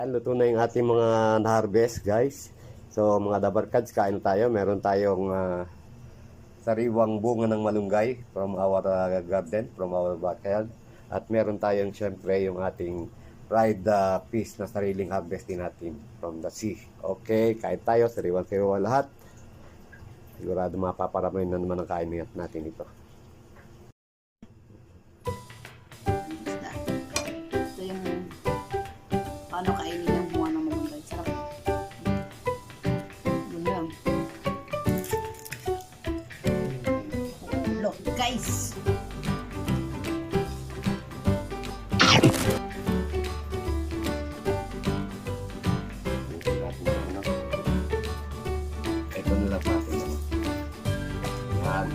Ayan, luto na yung ating mga na-harvest, guys. So, mga dabarkads, kain tayo. Meron tayong sariwang bunga ng malunggay from our garden, from our backyard. At meron tayong, syempre, yung ating fried fish na sariling harvestin natin from the sea. Okay, kain tayo. Sariwang-sariwang lahat. Sigurado mapaparami na naman ang kain natin ito. Ito yung paano kainin yung buwan ng malunggay. Sarap. Yun lang. Look, guys! Ito na lang natin. Yan.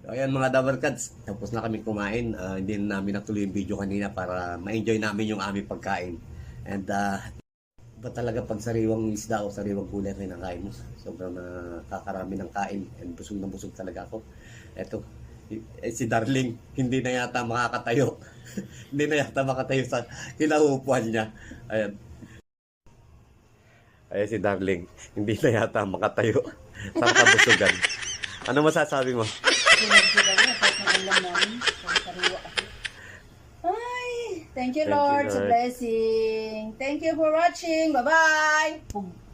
So, ayan mga Dabarkads, tapos na kami kumain. Hindi na namin natuloy yung video kanina para ma-enjoy namin yung aming pagkain. And ba talaga pag sariwang isda o sariwang gulay rin ang kain mo? Sobrang nakakarami ng kain and busog na busog talaga ako. Eto, si Darling, hindi na yata makakatayo. Hindi na yata makatayo sa kinaupuan niya. Ayan. Ayan si Darling, hindi na yata makatayo sa kabusugan. Ano masasabi mo? Ay, thank you Lord sa blessing. Thank you for watching. Bye-bye.